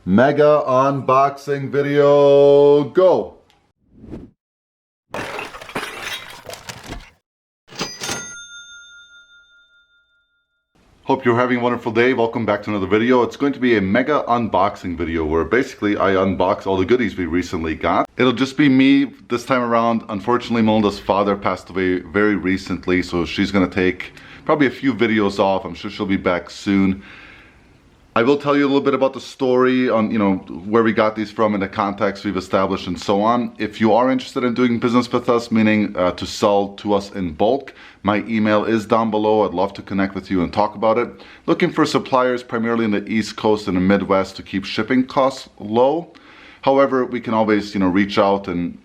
Mega unboxing video, go! Hope you're having a wonderful day. Welcome back to another video. It's going to be a mega unboxing video where basically I unbox all the goodies we recently got. It'll just be me this time around. Unfortunately, Melinda's father passed away very recently, so she's gonna take probably a few videos off. I'm sure she'll be back soon. I will tell you a little bit about the story on, where we got these from and the contacts we've established and so on. If you are interested in doing business with us, meaning to sell to us in bulk, my email is down below. I'd love to connect with you and talk about it. Looking for suppliers primarily in the East Coast and the Midwest to keep shipping costs low. However, we can always, reach out and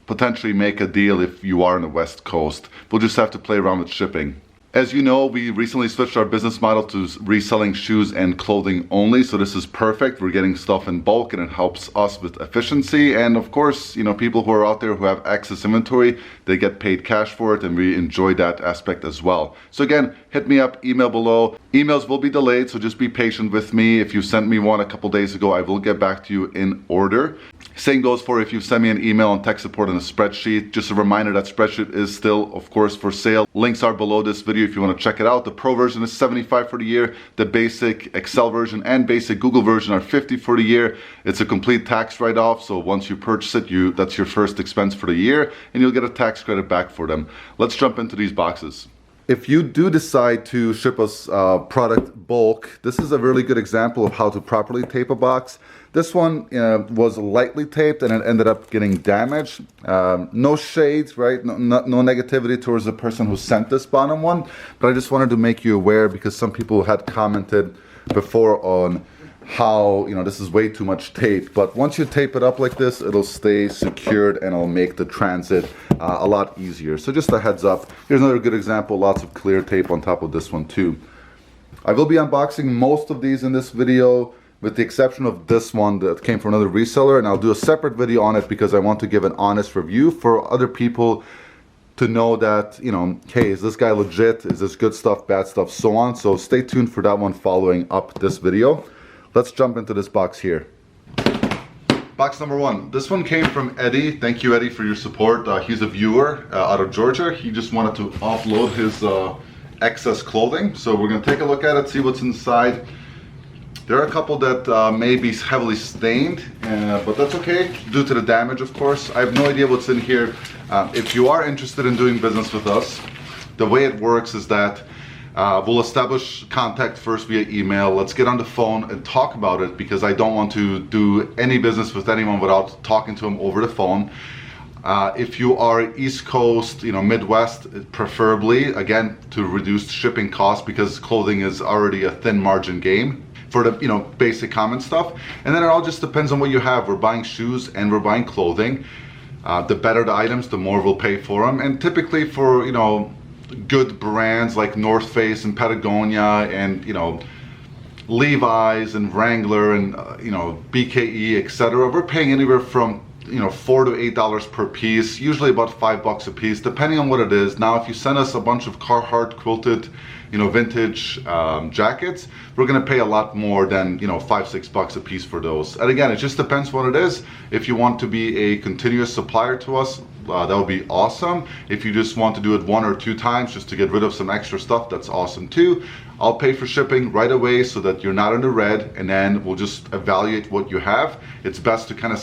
potentially make a deal if you are in the West Coast. We'll just have to play around with shipping. As you know, we recently switched our business model to reselling shoes and clothing only, so this is perfect. We're getting stuff in bulk and it helps us with efficiency. And of course, people who are out there who have excess inventory, they get paid cash for it, and we enjoy that aspect as well. So again, hit me up, email below. Emails will be delayed, so just be patient with me. If you sent me one a couple days ago, I will get back to you in order. Same goes for if you send me an email on tech support in a spreadsheet. Just a reminder that spreadsheet is still, of course, for sale. Links are below this video if you want to check it out. The Pro version is $75 for the year. The basic Excel version and basic Google version are $50 for the year. It's a complete tax write-off, so once you purchase it, that's your first expense for the year, and you'll get a tax credit back for them. Let's jump into these boxes. If you do decide to ship us product bulk, this is a really good example of how to properly tape a box. This one was lightly taped and it ended up getting damaged. No shades, right? No negativity towards the person who sent this bottom one, but I just wanted to make you aware because some people had commented before on how this is way too much tape, but once you tape it up like this, it'll stay secured and it'll make the transit a lot easier. So just a heads up. Here's another good example, lots of clear tape on top of this one too. I will be unboxing most of these in this video with the exception of this one that came from another reseller, and I'll do a separate video on it because I want to give an honest review for other people to know that, hey, is this guy legit? Is this good stuff, bad stuff, so on. So stay tuned for that one following up this video. Let's jump into this box here. Box number one. This one came from Eddie. Thank you, Eddie, for your support. He's a viewer out of Georgia. He just wanted to offload his excess clothing. So we're going to take a look at it, see what's inside. There are a couple that may be heavily stained, but that's okay due to the damage, of course. I have no idea what's in here. If you are interested in doing business with us, the way it works is that we'll establish contact first via email. Let's get on the phone and talk about it because I don't want to do any business with anyone without talking to them over the phone. If you are East Coast, Midwest, preferably, again, to reduce shipping costs because clothing is already a thin margin game for the basic common stuff. And then it all just depends on what you have. We're buying shoes and we're buying clothing. The better the items, the more we'll pay for them. And typically for good brands like North Face and Patagonia and Levi's and Wrangler and BKE, etc., we're paying anywhere from $4 to $8 per piece, usually about $5 a piece, depending on what it is. Now, if you send us a bunch of Carhartt quilted, vintage jackets, we're gonna pay a lot more than $5-6 a piece for those. And again, it just depends what it is. If you want to be a continuous supplier to us, that would be awesome. If you just want to do it 1 or 2 times just to get rid of some extra stuff, that's awesome too. I'll pay for shipping right away so that you're not in the red, and then we'll just evaluate what you have. It's best to kind of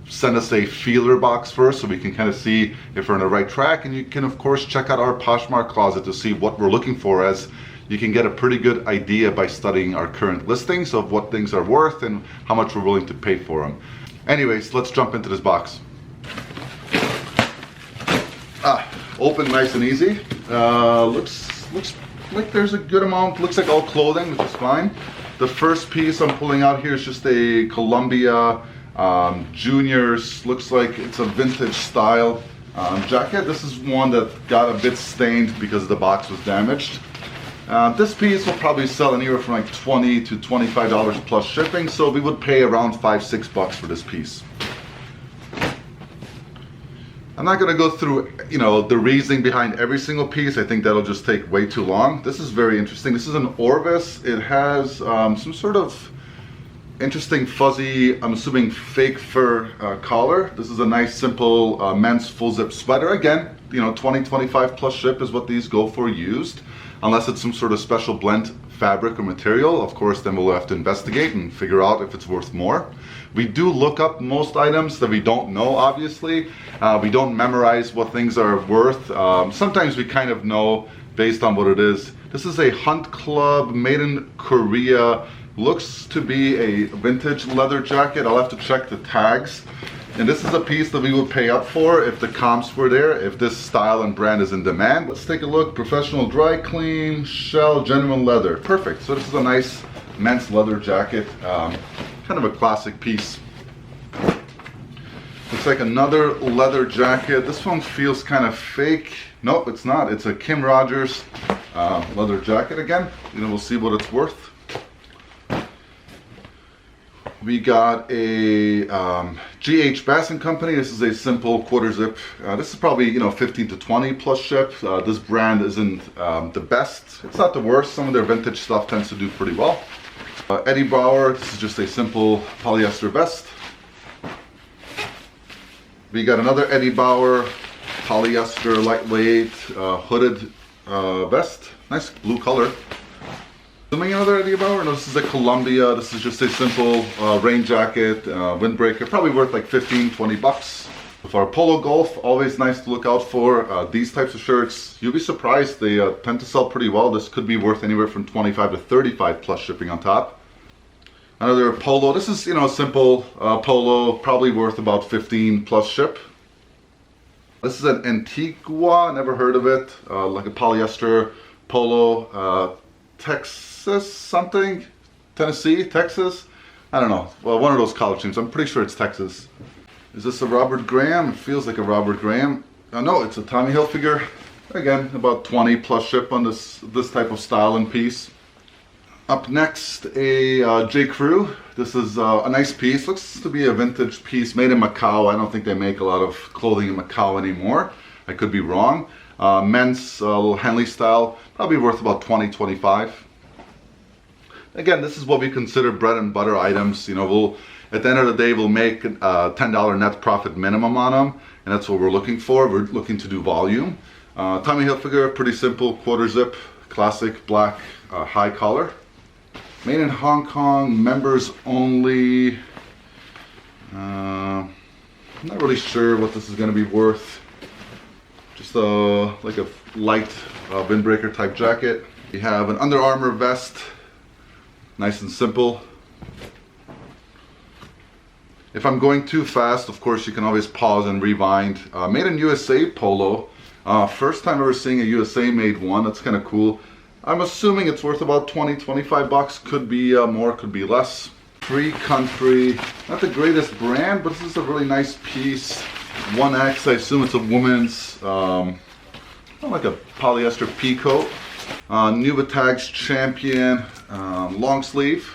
send us a feeler box first so we can kind of see if we're on the right track, and you can of course check out our Poshmark closet to see what we're looking for, as you can get a pretty good idea by studying our current listings of what things are worth and how much we're willing to pay for them. Anyways, let's jump into this box. Open nice and easy. Looks like there's a good amount. Looks like all clothing, which is fine. The first piece I'm pulling out here is just a Columbia Juniors. Looks like it's a vintage style jacket. This is one that got a bit stained because the box was damaged. This piece will probably sell anywhere from like $20 to $25 plus shipping, so we would pay around $5-6 for this piece. I'm not going to go through, the reasoning behind every single piece. I think that'll just take way too long. This is very interesting. This is an Orvis. It has some sort of Interesting fuzzy, I'm assuming fake fur collar. This is a nice simple men's full zip sweater. Again, you know, 20-25 plus ship is what these go for used. Unless it's some sort of special blend fabric or material, of course, then we'll have to investigate and figure out if it's worth more. We do look up most items that we don't know, obviously. We don't memorize what things are worth. Sometimes we kind of know based on what it is. This is a Hunt Club made in Korea. Looks to be a vintage leather jacket. I'll have to check the tags. And this is a piece that we would pay up for if the comps were there, if this style and brand is in demand. Let's take a look. Professional dry clean, shell, genuine leather. Perfect. So this is a nice men's leather jacket. Kind of a classic piece. Looks like another leather jacket. This one feels kind of fake. Nope, it's not. It's a Kim Rogers leather jacket again. You know, we'll see what it's worth. We got a GH Bass & Company. This is a simple quarter zip. This is probably, you know, 15 to 20 plus ship. This brand isn't the best. It's not the worst. Some of their vintage stuff tends to do pretty well. Eddie Bauer. This is just a simple polyester vest. We got another Eddie Bauer polyester lightweight hooded vest. Nice blue color. Something another Eddie Bauer? No, this is a Columbia. This is just a simple rain jacket, windbreaker, probably worth like 15-20 bucks. For our polo golf, always nice to look out for these types of shirts. You'll be surprised, they tend to sell pretty well. This could be worth anywhere from 25 to 35 plus shipping on top. Another polo. This is, you know, a simple polo, probably worth about 15 plus ship. This is an Antigua, never heard of it. Like a polyester polo. Texas something? Tennessee? Texas? I don't know. Well, one of those college teams. I'm pretty sure it's Texas. Is this a Robert Graham? It feels like a Robert Graham. No, it's a Tommy Hilfiger. Again, about 20 plus ship on this type of style and piece. Up next, a J. Crew. This is a nice piece. Looks to be a vintage piece made in Macau. I don't think they make a lot of clothing in Macau anymore. I could be wrong. Men's little Henley style, probably worth about 20-25. Again, this is what we consider bread and butter items. You know, at the end of the day, we'll make $10 net profit minimum on them, and that's what we're looking for. We're looking to do volume. Tommy Hilfiger, pretty simple quarter zip, classic black high collar. Made in Hong Kong, members only. I'm not really sure what this is going to be worth. Just like a light windbreaker type jacket. We have an Under Armour vest, nice and simple. If I'm going too fast, of course, you can always pause and rewind. Made in USA polo. First time ever seeing a USA made one. That's kind of cool. I'm assuming it's worth about 20-25 bucks. Could be more, could be less. Free Country, not the greatest brand, but this is a really nice piece. 1X, I assume it's a woman's, like a polyester pea coat. Nubatag's Champion, long sleeve.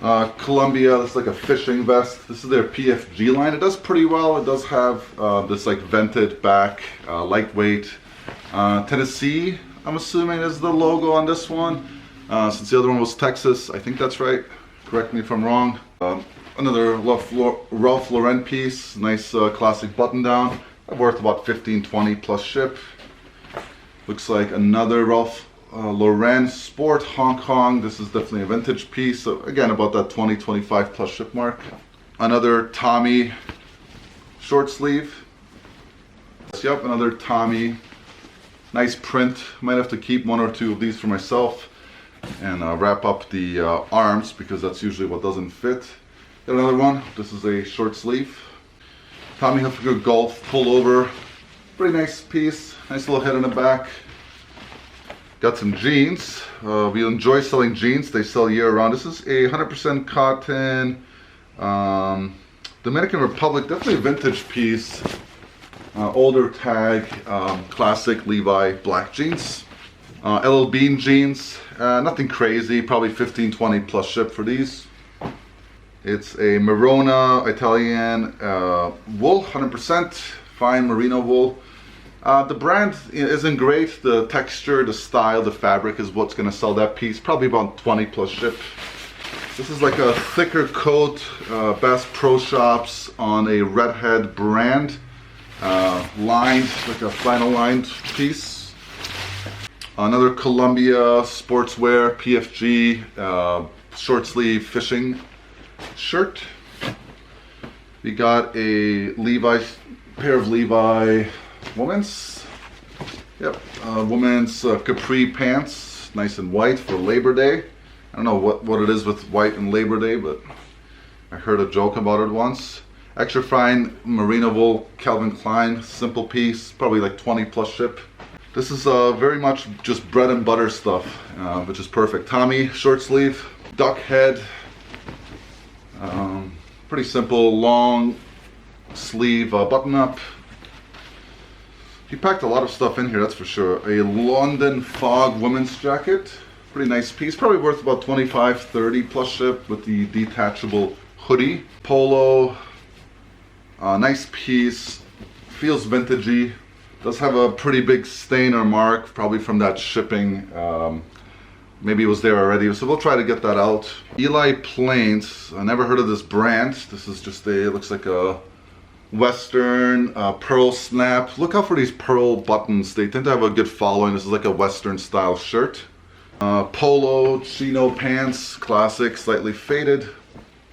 Columbia, this is like a fishing vest. This is their PFG line. It does pretty well. It does have this like vented back, lightweight. Tennessee, I'm assuming is the logo on this one. Since the other one was Texas, I think that's right. Correct me if I'm wrong. Another Ralph Lauren piece, nice classic button down, worth about 15-20 plus ship. Looks like another Ralph Lauren Sport Hong Kong. This is definitely a vintage piece, so again about that 20-25 plus ship mark. Another Tommy short sleeve. Yep, another Tommy. Nice print. Might have to keep one or two of these for myself and wrap up the arms because that's usually what doesn't fit. Got another one. This is a short sleeve. Tommy Hilfiger Golf pullover. Pretty nice piece. Nice little head in the back. Got some jeans. We enjoy selling jeans. They sell year round. This is a 100% cotton. Dominican Republic. Definitely a vintage piece. Older tag. Classic Levi black jeans. LL Bean jeans. Nothing crazy. Probably 15-20 plus ship for these. It's a Merona Italian wool, 100% fine merino wool. The brand isn't great. The texture, the style, the fabric is what's going to sell that piece. Probably about 20 plus ship. This is like a thicker coat, Bass Pro Shops on a redhead brand, lined, like a flannel lined piece. Another Columbia sportswear PFG short sleeve fishing shirt. We got a pair of Levi women's. Yep, women's capri pants, nice and white for Labor Day. I don't know what it is with white and Labor Day, but I heard a joke about it once. Extra fine merino wool Calvin Klein, simple piece, probably like 20 plus ship. This is very much just bread and butter stuff, which is perfect. Tommy short sleeve, duck head, pretty simple long sleeve button up. He packed a lot of stuff in here, that's for sure. A London Fog women's jacket. Pretty nice piece, probably worth about 25, 30 plus ship with the detachable hoodie. Polo, nice piece, feels vintagey. Does have a pretty big stain or mark, probably from that shipping. Maybe it was there already, so we'll try to get that out. Eli Plains, I never heard of this brand. This is just it looks like a Western pearl snap. Look out for these pearl buttons. They tend to have a good following. This is like a Western style shirt. Polo chino pants, classic, slightly faded.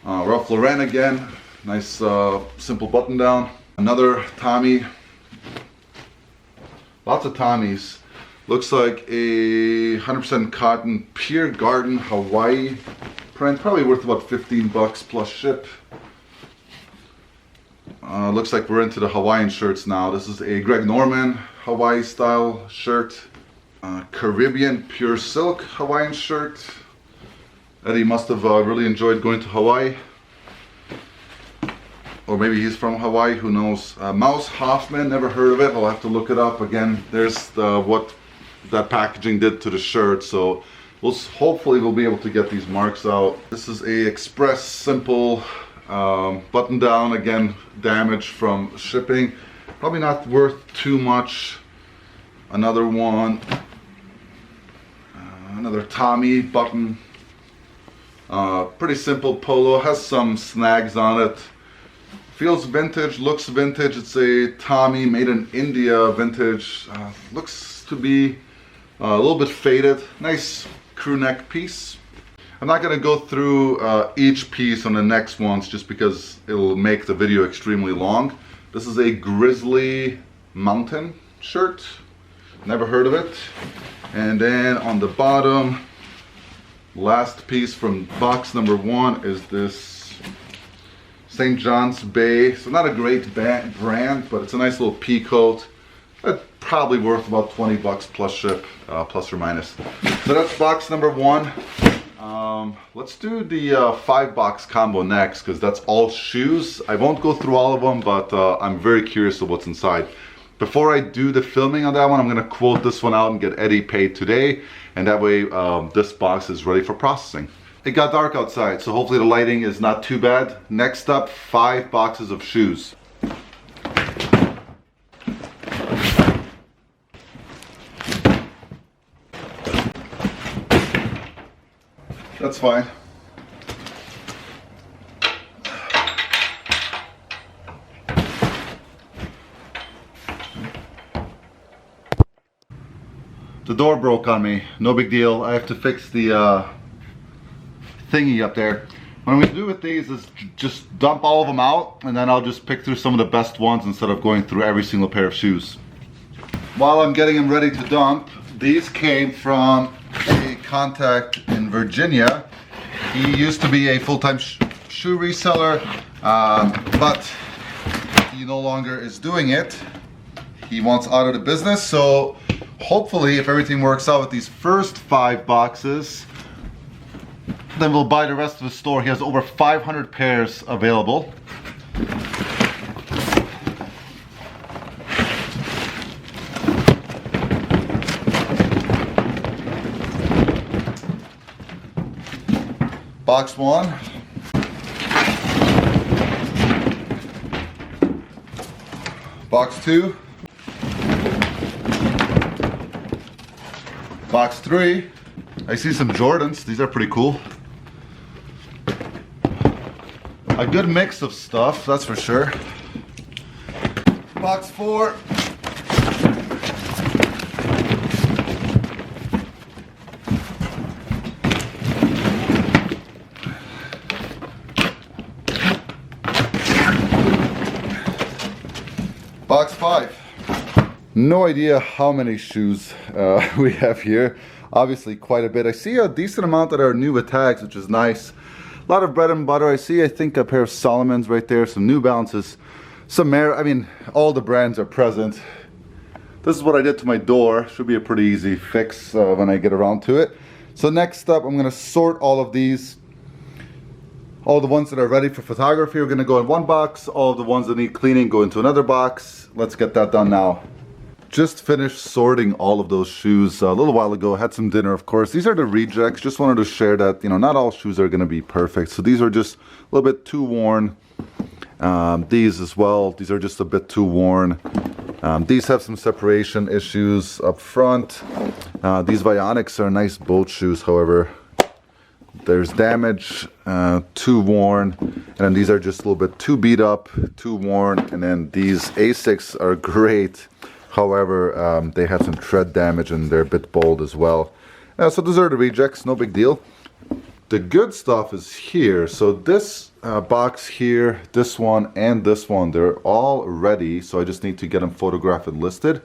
Ralph Lauren again, nice simple button down. Another Tommy, lots of Tommies. Looks like a 100% cotton Pier Garden Hawaii print, probably worth about 15 bucks plus ship. Looks like we're into the Hawaiian shirts now. This is a Greg Norman Hawaii style shirt. Caribbean pure silk Hawaiian shirt. Eddie must have really enjoyed going to Hawaii. Or maybe he's from Hawaii, who knows. Mouse Hoffman, never heard of it. I'll have to look it up. Again, there's what that packaging did to the shirt. So hopefully we'll be able to get these marks out. This is a Express Simple button down. Again, damage from shipping. Probably not worth too much. Another one. Another Tommy button. Pretty simple polo, has some snags on it. Feels vintage, looks vintage. It's a Tommy made in India vintage. Looks to be a little bit faded. Nice crew neck piece. I'm not going to go through each piece on the next ones just because it'll make the video extremely long. This is a Grizzly Mountain shirt. Never heard of it. And then on the bottom, last piece from box number 1 is this St. John's Bay. So not a great brand, but it's a nice little pea coat. Probably worth about 20 bucks plus ship, plus or minus. So that's box number 1. Let's do the 5-box combo next, because that's all shoes. I won't go through all of them, but I'm very curious of what's inside. Before I do the filming on that one, I'm going to quote this one out and get Eddie paid today. And that way this box is ready for processing. It got dark outside, so hopefully the lighting is not too bad. Next up, 5 boxes of shoes. That's fine. The door broke on me. No big deal. I have to fix the thingy up there. What I'm going to do with these is just dump all of them out, and then I'll just pick through some of the best ones instead of going through every single pair of shoes. While I'm getting them ready to dump, these came from a contact in Virginia. He used to be a full-time shoe reseller, but he no longer is doing it. He wants out of the business, so hopefully if everything works out with these first 5 boxes, then we'll buy the rest of the store. He has over 500 pairs available. Box 1. Box 2. Box 3. I see some Jordans. These are pretty cool. A good mix of stuff, that's for sure. Box 4. Box 5. No idea how many shoes we have here. Obviously quite a bit. I see a decent amount that are new with tags, which is nice. A lot of bread and butter. I see, I think, a pair of Salomons right there, some New Balances, some I mean, all the brands are present. This is what I did to my door. Should be a pretty easy fix when I get around to it. So next up, I'm gonna sort all of these. All the ones that are ready for photography are gonna go in one box. All the ones that need cleaning go into another box. Let's get that done now. Just finished sorting all of those shoes a little while ago. Had some dinner, of course. These are the rejects. Just wanted to share that, you know, not all shoes are gonna be perfect. So these are just a little bit too worn. These as well, these are just a bit too worn. These have some separation issues up front. These Vionics are nice boat shoes, however. There's damage, too worn, and then these are just a little bit too beat up, too worn, and then these Asics are great. However, they have some tread damage and they're a bit bold as well. So those are the rejects, no big deal. The good stuff is here. So this box here, this one, and this one, they're all ready. So I just need to get them photographed and listed.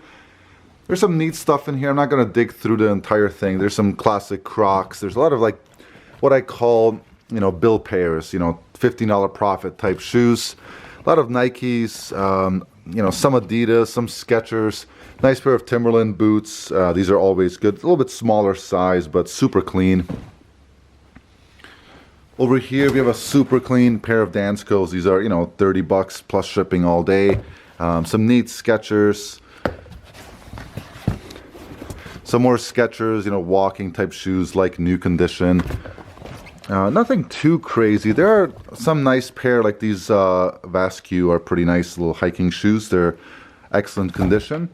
There's some neat stuff in here. I'm not gonna dig through the entire thing. There's some classic Crocs. There's a lot of like what I call, you know, bill pairs, you know, $15 profit type shoes. A lot of Nikes, you know, some Adidas, some Skechers. Nice pair of Timberland boots. These are always good. A little bit smaller size, but super clean. Over here, we have a super clean pair of Danskos. These are, you know, 30 bucks plus shipping all day. Some neat Skechers. Some more Skechers, you know, walking type shoes, like new condition. Nothing too crazy. There are some nice pair, like these Vascu are pretty nice little hiking shoes. They're excellent condition.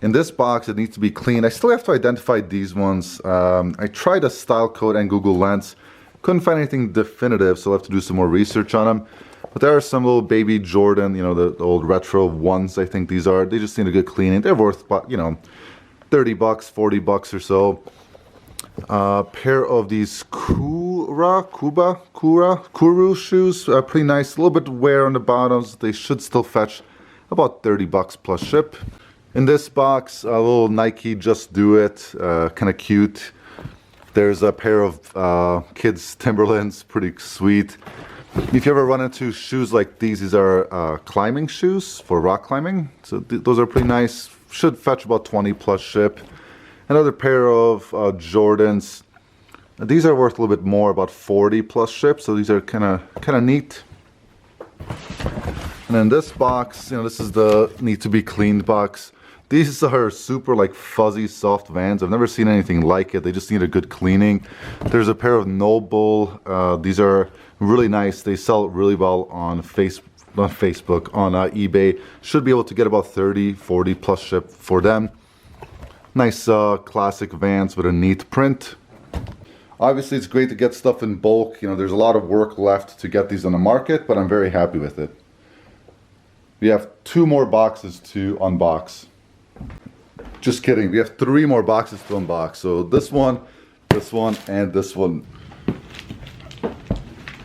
In this box, it needs to be cleaned. I still have to identify these ones. I tried a style code and Google Lens. Couldn't find anything definitive, so I'll have to do some more research on them. But there are some little baby Jordan, you know, the old retro ones, I think these are. They just need a good cleaning. They're worth, you know, 30 bucks, 40 bucks or so. Pair of these Kuru shoes, pretty nice. A little bit wear on the bottoms. They should still fetch about 30 bucks plus ship. In this box, a little Nike Just Do It, kind of cute. There's a pair of kids Timberlands, pretty sweet. If you ever run into shoes like these are climbing shoes for rock climbing. So those are pretty nice. Should fetch about 20 plus ship. Another pair of Jordans. These are worth a little bit more, about 40 plus ship. So these are kind of neat. And then this box, you know, this is the need to be cleaned box. These are super like fuzzy, soft Vans. I've never seen anything like it. They just need a good cleaning. There's a pair of Noble. These are really nice. They sell really well on Facebook, on eBay. Should be able to get about 30, 40 plus ship for them. Nice classic Vans with a neat print. Obviously, it's great to get stuff in bulk. You know, there's a lot of work left to get these on the market, but I'm very happy with it. We have 2 more boxes to unbox. Just kidding, we have 3 more boxes to unbox. So this one, and this one.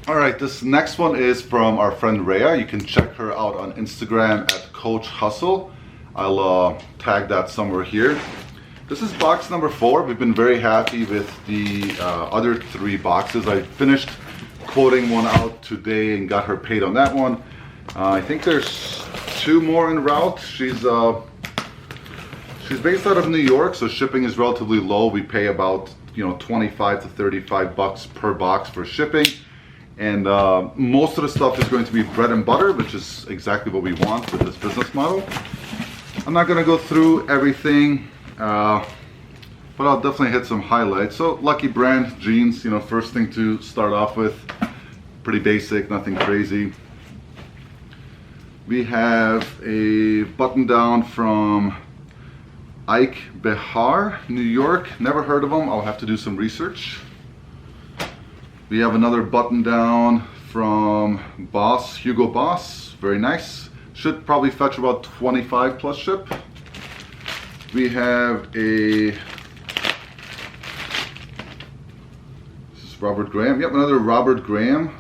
All right, this next one is from our friend Rhea. You can check her out on Instagram at Coach Hustle. I'll tag that somewhere here. This is box number 4. We've been very happy with the other 3 boxes. I finished quoting one out today and got her paid on that one. I think there's 2 more en route. She's based out of New York, so shipping is relatively low. We pay about, you know, 25 to 35 bucks per box for shipping. And most of the stuff is going to be bread and butter, which is exactly what we want with this business model. I'm not going to go through everything, but I'll definitely hit some highlights. So Lucky Brand jeans, you know, first thing to start off with. Pretty basic, nothing crazy. We have a button down from Ike Behar, New York. Never heard of them. I'll have to do some research. We have another button down from Boss, Hugo Boss. Very nice. Should probably fetch about 25 plus ship. We have a, this is Robert Graham. Yep, another Robert Graham.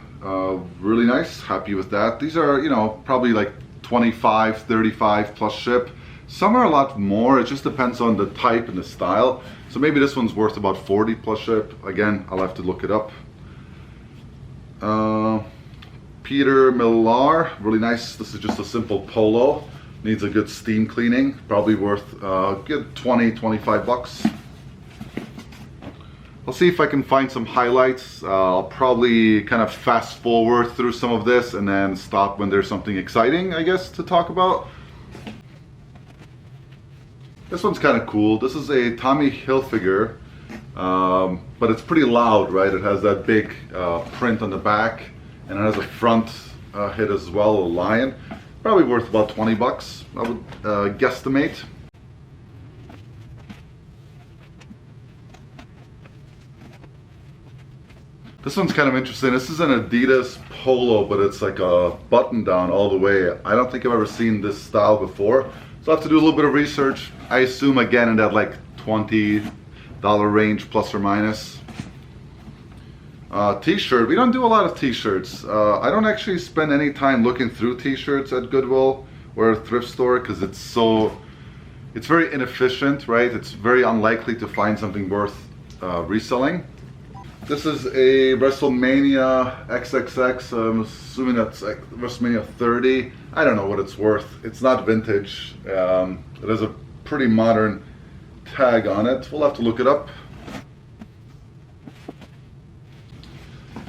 Really nice. Happy with that. These are, you know, probably like 25, 35 plus ship. Some are a lot more. It just depends on the type and the style. So maybe this one's worth about 40 plus ship. Again, I'll have to look it up. Peter Millar, really nice. This is just a simple polo. Needs a good steam cleaning. Probably worth a good 20, 25 bucks. I'll see if I can find some highlights. I'll probably kind of fast forward through some of this and then stop when there's something exciting, I guess, to talk about. This one's kind of cool. This is a Tommy Hilfiger, but it's pretty loud, right? It has that big print on the back, and it has a front hit as well, a lion. Probably worth about 20 bucks, I would guesstimate. This one's kind of interesting. This is an Adidas polo, but it's like a button down all the way. I don't think I've ever seen this style before. So I have to do a little bit of research. I assume again in that like $20 range plus or minus. T-shirt. We don't do a lot of t-shirts. I don't actually spend any time looking through t-shirts at Goodwill or a thrift store because it's very inefficient, right? It's very unlikely to find something worth reselling. This is a WrestleMania XXX. I'm assuming that's like WrestleMania 30. I don't know what it's worth. It's not vintage. It has a pretty modern tag on it. We'll have to look it up.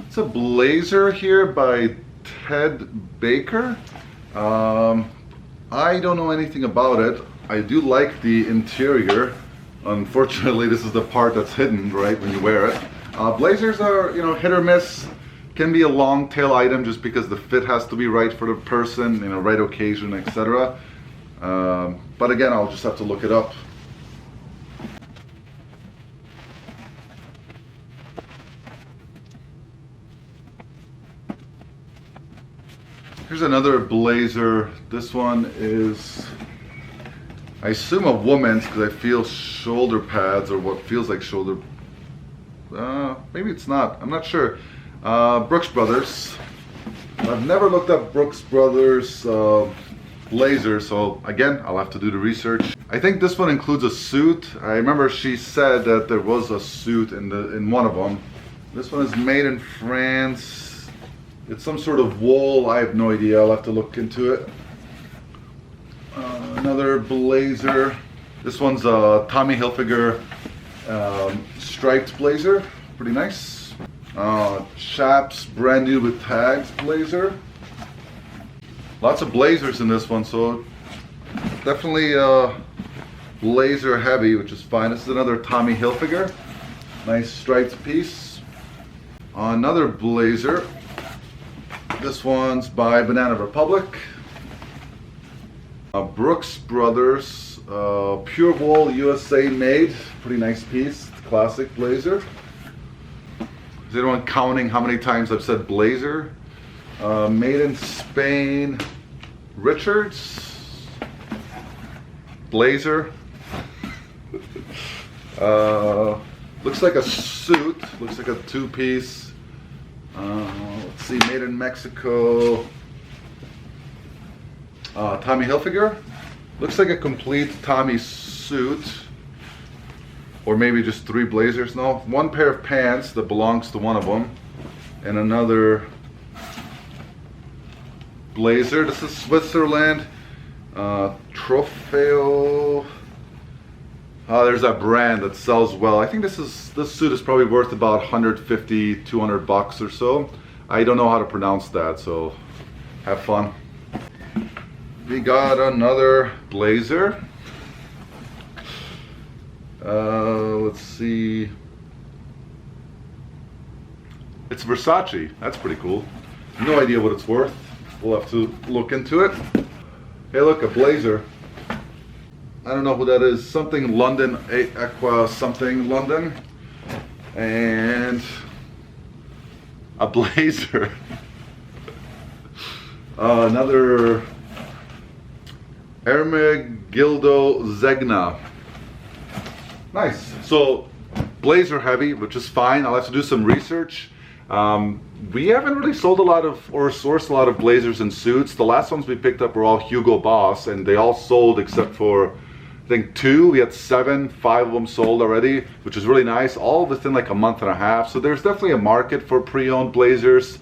It's a blazer here by Ted Baker. I don't know anything about it. I do like the interior. Unfortunately, this is the part that's hidden, right, when you wear it. Blazers are, you know, hit or miss. Can be a long tail item just because the fit has to be right for the person, you know, right occasion, etc. But again, I'll just have to look it up. Here's another blazer. This one is, I assume, a woman's because I feel shoulder pads or what feels like shoulder. Maybe it's not. I'm not sure. Brooks Brothers. I've never looked up Brooks Brothers blazer, so again, I'll have to do the research. I think this one includes a suit. I remember she said that there was a suit in one of them. This one is made in France. It's some sort of wool. I have no idea. I'll have to look into it. Another blazer. This one's a Tommy Hilfiger striped blazer. Pretty nice. Chaps brand new with tags blazer. Lots of blazers in this one, so definitely blazer heavy, which is fine. This is another Tommy Hilfiger. Nice striped piece. Another blazer. This one's by Banana Republic. Brooks Brothers, pure wool, USA made. Pretty nice piece. Classic blazer. Is anyone counting how many times I've said blazer? Made in Spain. Richards. Blazer. Looks like a suit. Looks like a two-piece. Let's see, made in Mexico. Tommy Hilfiger. Looks like a complete Tommy suit. Or maybe just three blazers. No, one pair of pants that belongs to one of them. And another blazer. This is Switzerland. Trofeo. There's that brand that sells well. I think this suit is probably worth about 150, 200 bucks or so. I don't know how to pronounce that, so have fun. We got another blazer. Let's see. It's Versace. That's pretty cool. No idea what it's worth. We'll have to look into it. Hey, look, a blazer. I don't know who that is. Something London, Aqua something London. And a blazer. Another Ermegildo Zegna. Nice. So blazer heavy, which is fine. I'll have to do some research. We haven't really sold a lot of or sourced a lot of blazers and suits. The last ones we picked up were all Hugo Boss, and they all sold except for I think 2. We had 7, 5 of them sold already, which is really nice, all within like a month and a half. So there's definitely a market for pre-owned blazers.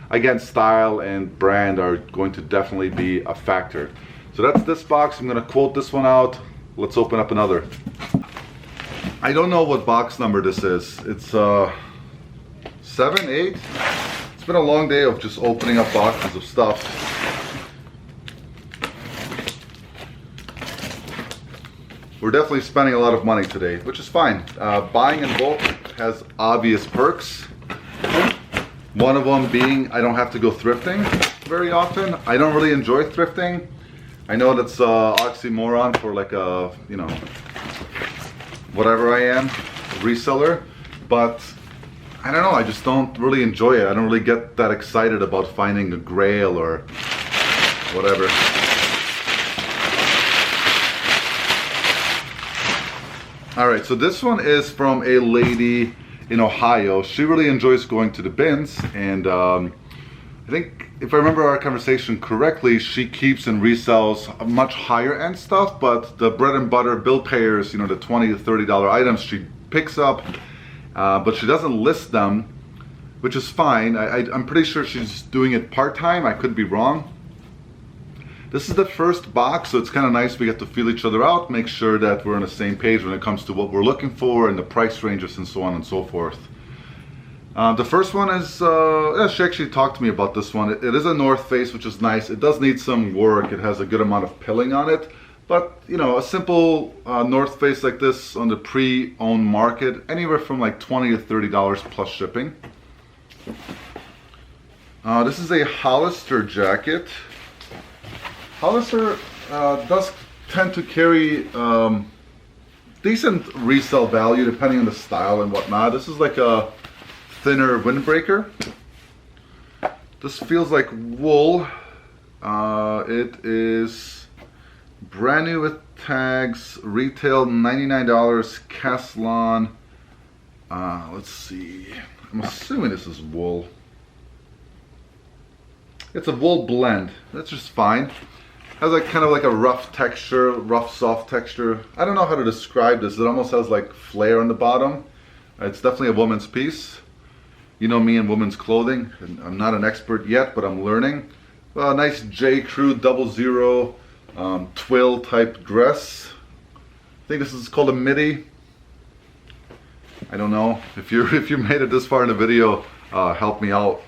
Again, style and brand are going to definitely be a factor. So that's this box. I'm going to quote this one out. Let's open up another. I don't know what box number this is. It's 7, 8. It's been a long day of just opening up boxes of stuff. We're definitely spending a lot of money today, which is fine. Buying in bulk has obvious perks. One of them being I don't have to go thrifting very often. I don't really enjoy thrifting. I know that's oxymoron for like a, you know, whatever I am, a reseller, but I don't know, I just don't really enjoy it. I don't really get that excited about finding a grail or whatever. All right, so this one is from a lady in Ohio. She really enjoys going to the bins, and I think if I remember our conversation correctly, she keeps and resells much higher end stuff, but the bread and butter bill payers, you know, the $20 to $30 items she picks up, but she doesn't list them, which is fine. I'm pretty sure she's doing it part-time. I could be wrong. This is the first box, so it's kind of nice we get to feel each other out, make sure that we're on the same page when it comes to what we're looking for and the price ranges and so on and so forth. The first one is, yeah, she actually talked to me about this one. It is a North Face, which is nice. It does need some work. It has a good amount of pilling on it. But, you know, a simple North Face like this on the pre-owned market, anywhere from like $20 to $30 plus shipping. This is a Hollister jacket. Hollister does tend to carry decent resale value depending on the style and whatnot. This is like a thinner windbreaker. This feels like wool. It is brand new with tags, retail $99, Caslon. Let's see, I'm assuming this is wool. It's a wool blend. That's just fine. Has like kind of like a rough texture, rough soft texture. I don't know how to describe this. It almost has like flare on the bottom. It's definitely a woman's piece. You know me and women's clothing. I'm not an expert yet, but I'm learning. Nice J. Crew 00 twill type dress. I think this is called a midi. I don't know. If you made it this far in the video, help me out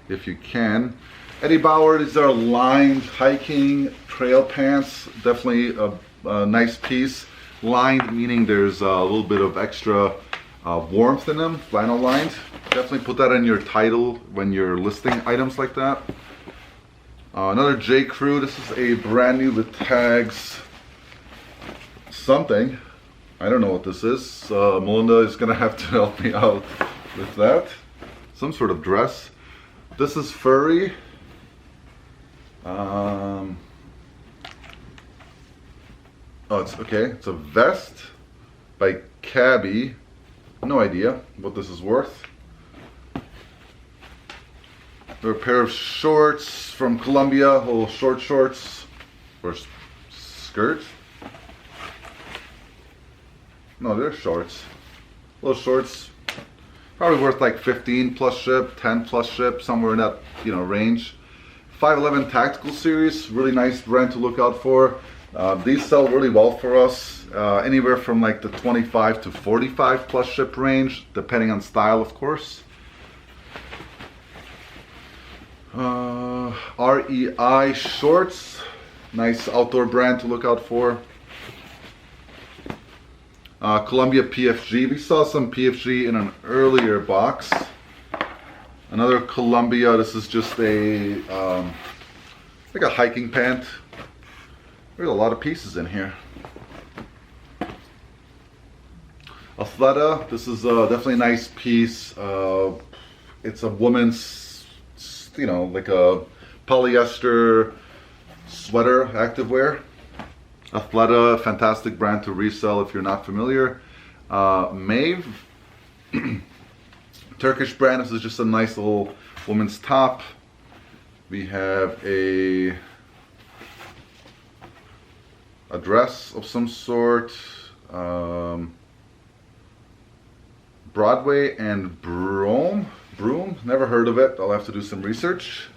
if you can. Eddie Bauer, these are lined hiking trail pants. Definitely a nice piece. Lined meaning there's a little bit of extra warmth in them, flannel lined. Definitely put that in your title when you're listing items like that. Another J. Crew. This is a brand new with tags something. I don't know what this is. Melinda is gonna have to help me out with that. Some sort of dress. This is furry. Oh, it's okay. It's a vest by Cabby. No idea what this is worth. There are a pair of shorts from Columbia, little short shorts or skirt. No, they're shorts. Little shorts. Probably worth like 15 plus ship, 10 plus ship, somewhere in that, you know, range. 511 Tactical Series, really nice brand to look out for. These sell really well for us, anywhere from like the 25 to 45 plus ship range, depending on style, of course. REI shorts, nice outdoor brand to look out for. Columbia PFG, we saw some PFG in an earlier box. Another Columbia, this is just a, like a hiking pant. There's a lot of pieces in here. Athleta, this is definitely a nice piece. It's a woman's, you know, like a polyester sweater activewear. Athleta, fantastic brand to resell if you're not familiar. Maeve, Turkish brand. This is just a nice little woman's top. We have a dress of some sort. Broadway and Broom, never heard of it. I'll have to do some research.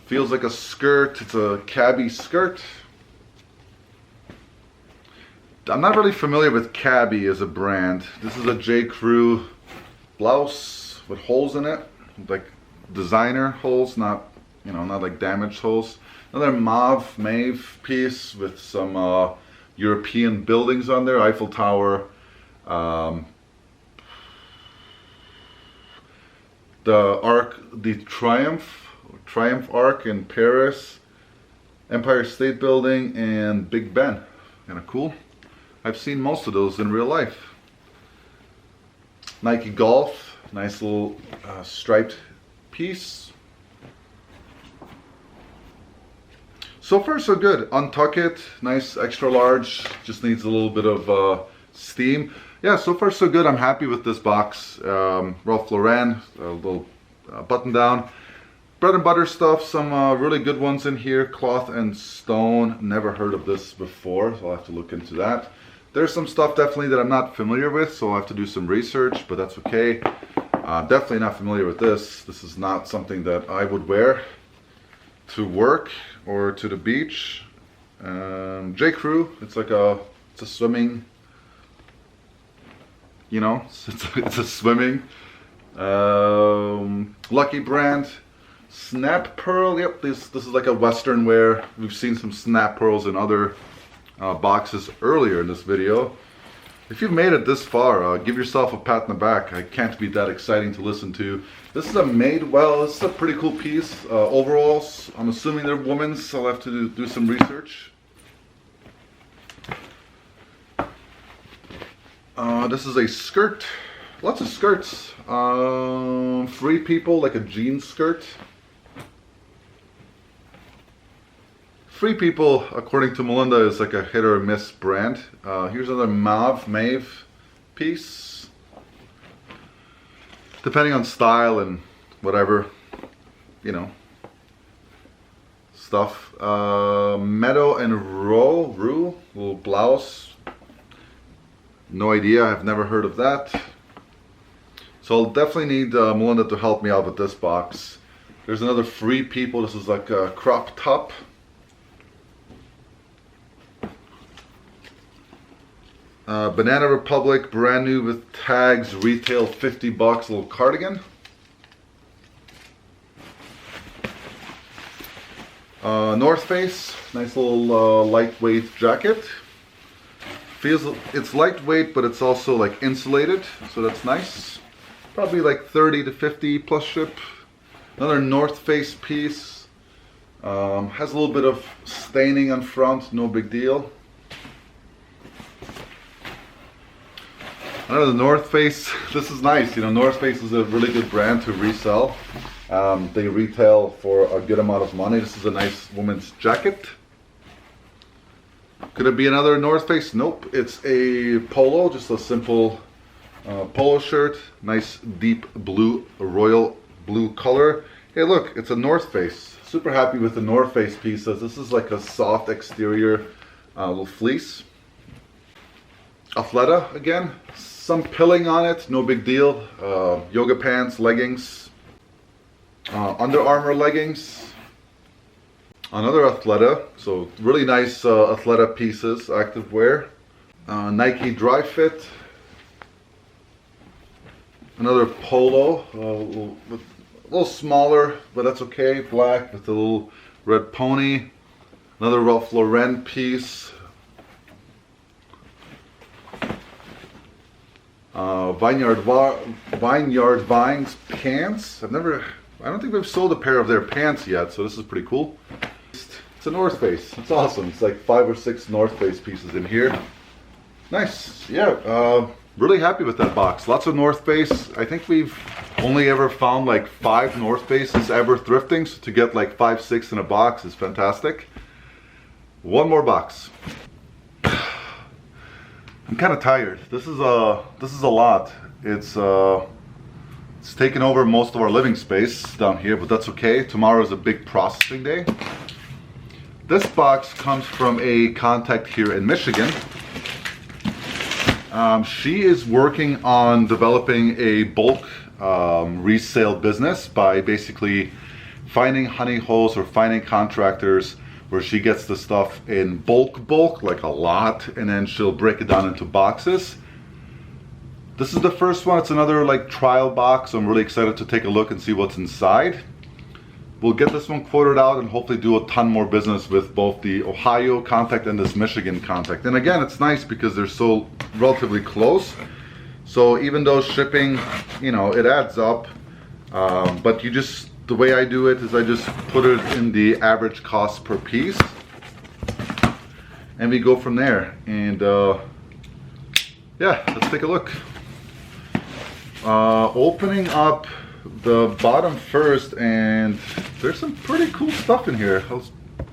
Feels like a skirt. It's a cabbie skirt. I'm not really familiar with Cabbie as a brand. This is a J. Crew blouse with holes in it, like designer holes, not, you know, not like damaged holes. Another mauve piece with some European buildings on there, Eiffel Tower, the Triumph Arc in Paris, Empire State Building, and Big Ben. Kind of cool. I've seen most of those in real life. Nike Golf, nice little striped piece. So far so good. Untuck It, nice extra large, just needs a little bit of steam. Yeah, so far so good. I'm happy with this box. Ralph Lauren, a little button down. Bread and butter stuff, some really good ones in here. Cloth and Stone, never heard of this before, so I'll have to look into that. There's some stuff definitely that I'm not familiar with, so I'll have to do some research, but that's okay. Definitely not familiar with this. This is not something that I would wear to work or to the beach. J. Crew, it's a swimming, you know, it's a swimming. Lucky brand. Snap Pearl, yep, this is like a Western wear. We've seen some snap pearls in other boxes earlier in this video. If you've made it this far, give yourself a pat in the back. I can't be that exciting to listen to. This is a Madewell. This is a pretty cool piece. Overalls, I'm assuming they're women's, so I'll have to do some research. This is a skirt. Lots of skirts. Free People, like a jean skirt. Free People, according to Melinda, is like a hit or miss brand. Here's another Maeve piece. Depending on style and whatever, you know, stuff. Meadow and Rue, little blouse. No idea, I've never heard of that. So I'll definitely need Melinda to help me out with this box. There's another Free People. This is like a crop top. Banana Republic, brand new with tags, retail $50, little cardigan. North Face, nice little lightweight jacket. It's lightweight, but it's also like insulated, so that's nice. Probably like 30 to 50 plus ship. Another North Face piece. Has a little bit of staining on front, no big deal. Another North Face. This is nice. You know, North Face is a really good brand to resell. They retail for a good amount of money. This is a nice woman's jacket. Could it be another North Face? Nope. It's a polo, just a simple polo shirt. Nice deep blue, royal blue color. Hey, look, it's a North Face. Super happy with the North Face pieces. This is like a soft exterior little fleece. Athleta again. Some pilling on it, no big deal. Yoga pants, leggings, Under Armour leggings. Another Athleta, so really nice Athleta pieces, active wear. Nike Dry Fit. Another polo, a little smaller, but that's okay. Black with a little red pony. Another Ralph Lauren piece. Vineyard Vines pants. I don't think we've sold a pair of their pants yet, so this is pretty cool. It's a North Face. It's awesome. It's like 5 or 6 North Face pieces in here. Nice. Yeah. really happy with that box. Lots of North Face. I think we've only ever found like 5 North Faces ever thrifting, so to get like 5, 6 in a box is fantastic. One more box. I'm kind of tired. This is a lot. It's taken over most of our living space down here, but that's okay. Tomorrow is a big processing day. This box comes from a contact here in Michigan. She is working on developing a bulk resale business by basically finding honey holes or finding contractors where she gets the stuff in bulk, like a lot, and then she'll break it down into boxes. This is the first one. It's another like trial box. I'm really excited to take a look and see what's inside. We'll get this one quoted out and hopefully do a ton more business with both the Ohio contact and this Michigan contact. And again, it's nice because they're so relatively close. So even though shipping, you know, it adds up, but the way I do it is I just put it in the average cost per piece and we go from there. And yeah, let's take a look. Opening up the bottom first, and there's some pretty cool stuff in here. I'll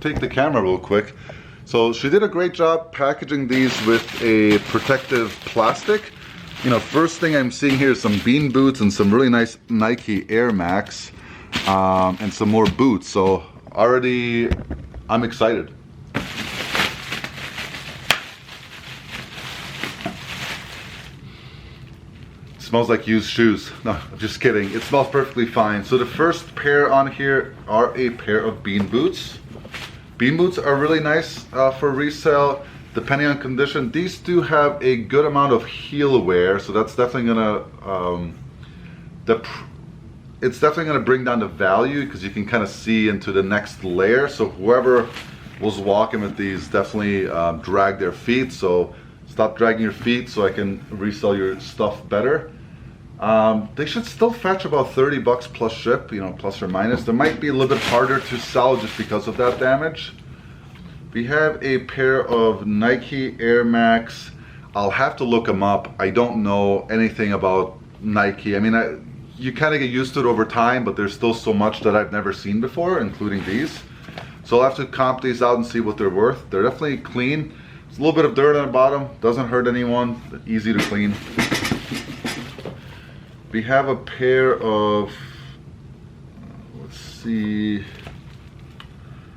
take the camera real quick. So she did a great job packaging these with a protective plastic. You know, first thing I'm seeing here is some bean boots and some really nice Nike Air Max. And some more boots, so already I'm excited. It smells like used shoes. No, I'm just kidding. It smells perfectly fine. So the first pair on here are a pair of bean boots. Bean boots are really nice for resale, depending on condition. These do have a good amount of heel wear, so that's definitely gonna it's definitely going to bring down the value because you can kind of see into the next layer. So whoever was walking with these definitely drag their feet. So stop dragging your feet so I can resell your stuff better. They should still fetch about 30 bucks plus ship, you know, plus or minus. They might be a little bit harder to sell just because of that damage. We have a pair of Nike Air Max. I'll have to look them up. I don't know anything about Nike. I mean, you kind of get used to it over time, but there's still so much that I've never seen before, including these. So I'll have to comp these out and see what they're worth. They're definitely clean. There's a little bit of dirt on the bottom. Doesn't hurt anyone. Easy to clean. We have a pair of, let's see.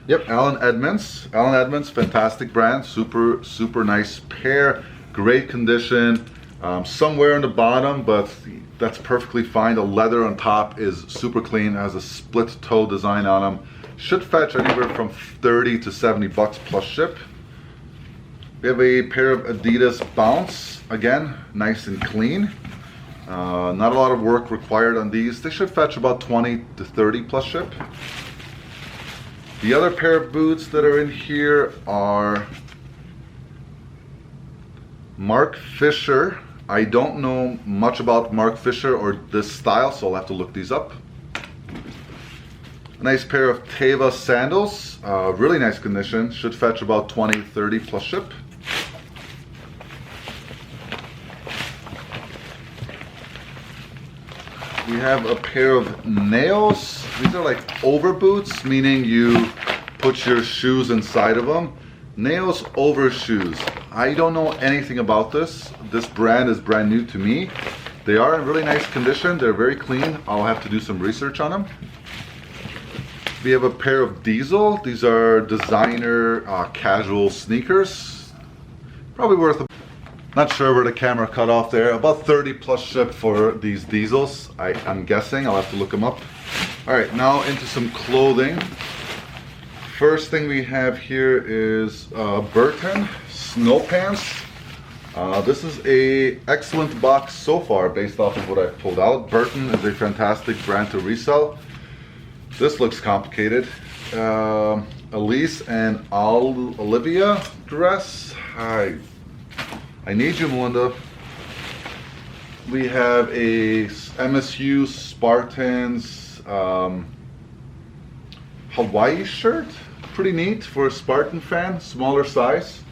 Yep, Allen Edmonds. Allen Edmonds, fantastic brand. Super, super nice pair. Great condition. Somewhere on the bottom, but that's perfectly fine. The leather on top is super clean. It has a split toe design on them. Should fetch anywhere from 30 to 70 bucks plus ship. We have a pair of Adidas Bounce. Again, nice and clean. Not a lot of work required on these. They should fetch about 20 to 30 plus ship. The other pair of boots that are in here are Mark Fisher. I don't know much about Mark Fisher or this style, so I'll have to look these up. A nice pair of Teva sandals, really nice condition, should fetch about 20, 30 plus ship. We have a pair of nails. These are like over boots, meaning you put your shoes inside of them. Nails over shoes. I don't know anything about this. This brand is brand new to me. They are in really nice condition. They're very clean. I'll have to do some research on them. We have a pair of Diesel. These are designer casual sneakers. Probably worth, not sure where the camera cut off there, about 30 plus ship for these Diesels. I'm guessing. I'll have to look them up. All right, now into some clothing. First thing we have here is Burton snow pants. This is a excellent box so far based off of what I've pulled out. Burton is a fantastic brand to resell. This looks complicated. Elise and Olivia dress. Hi. I need you, Melinda. We have a MSU Spartans Hawaii shirt. Pretty neat for a Spartan fan, smaller size.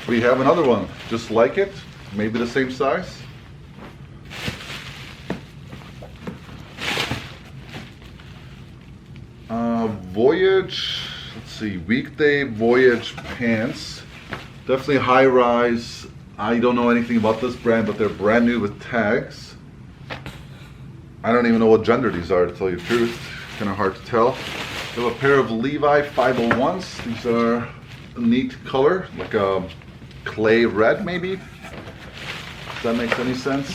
We have another one just like it. maybe the same size. Voyage, let's see, weekday Voyage pants. Definitely high rise. I don't know anything about this brand, but they're brand new with tags. I don't even know what gender these are, to tell you the truth. Kind of hard to tell. We have a pair of Levi 501s. These are a neat color, like a clay red maybe. If that makes any sense.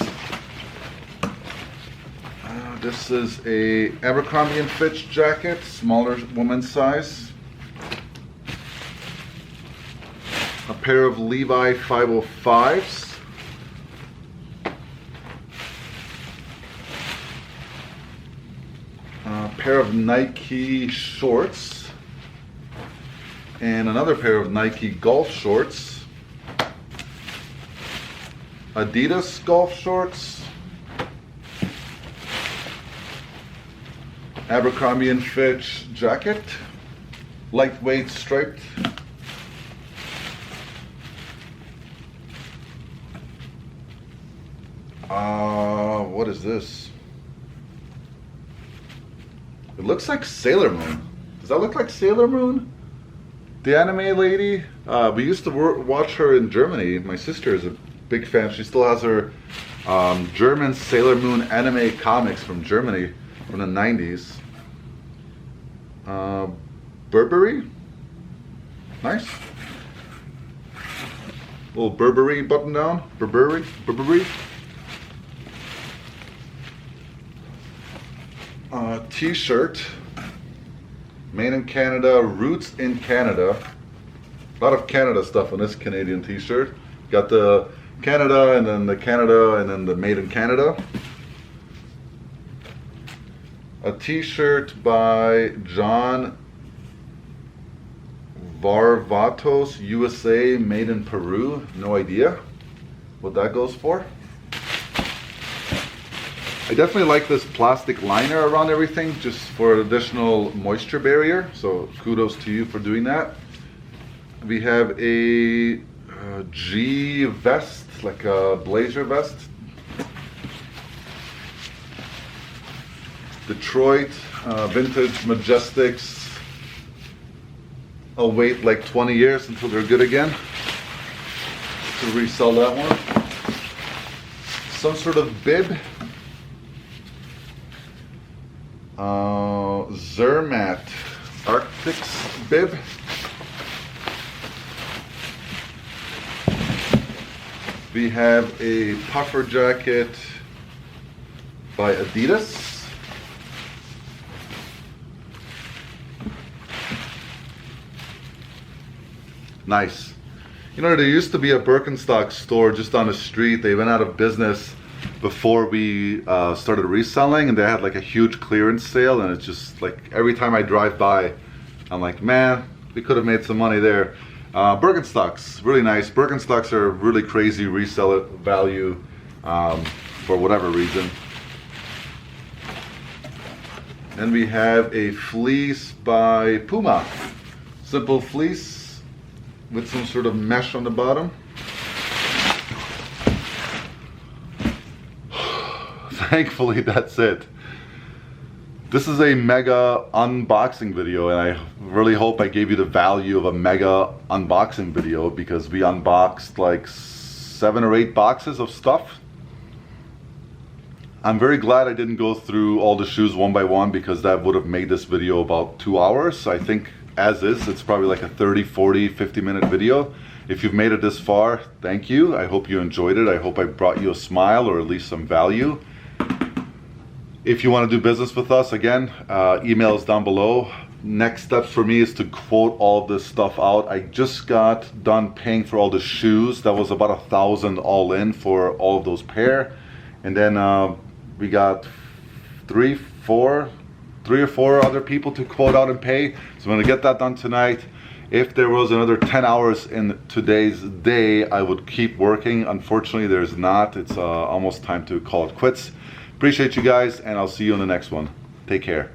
This is a Abercrombie & Fitch jacket, smaller woman's size. A pair of Levi 505s. A pair of Nike shorts. And another pair of Nike golf shorts. Adidas golf shorts. Abercrombie & Fitch jacket, lightweight striped. What is this? It looks like Sailor Moon. Does that look like Sailor Moon? The anime lady? We used to watch her in Germany. My sister is a big fan. She still has her German Sailor Moon anime comics from Germany. From the 90s. Burberry. Nice. Little Burberry button down. Burberry. T-shirt. Made in Canada. Roots in Canada. A lot of Canada stuff on this Canadian t-shirt. Got the Canada and then the Canada and then the Made in Canada. A t-shirt by John Varvatos, USA, made in Peru. No idea what that goes for. I definitely like this plastic liner around everything just for additional moisture barrier. So kudos to you for doing that. We have a G vest, like a blazer vest. Detroit, vintage Majestics. I'll wait like 20 years until they're good again to resell that one. Some sort of bib. Zermatt Arctics bib. We have a puffer jacket by Adidas. Nice. You know, there used to be a Birkenstock store just on the street. They went out of business before we started reselling, and they had like a huge clearance sale, and it's just like every time I drive by, I'm like, man, we could have made some money there. Birkenstocks, really nice. Birkenstocks are really crazy resell value for whatever reason. Then we have a fleece by Puma. Simple fleece with some sort of mesh on the bottom. Thankfully, that's it. This is a mega unboxing video, and I really hope I gave you the value of a mega unboxing video, because we unboxed like 7 or 8 boxes of stuff. I'm very glad I didn't go through all the shoes one by one, because that would have made this video about 2 hours. I think as is, it's probably like a 30, 40, 50 minute video. If you've made it this far, thank you. I hope you enjoyed it. I hope I brought you a smile or at least some value. If you want to do business with us, again, email is down below. Next steps for me is to quote all this stuff out. I just got done paying for all the shoes. That was about $1,000 all in for all of those pair. And then we got three or four other people to quote out and pay. So I'm gonna get that done tonight. If there was another 10 hours in today's day, I would keep working. Unfortunately, there's not. It's almost time to call it quits. Appreciate you guys, and I'll see you in the next one. Take care.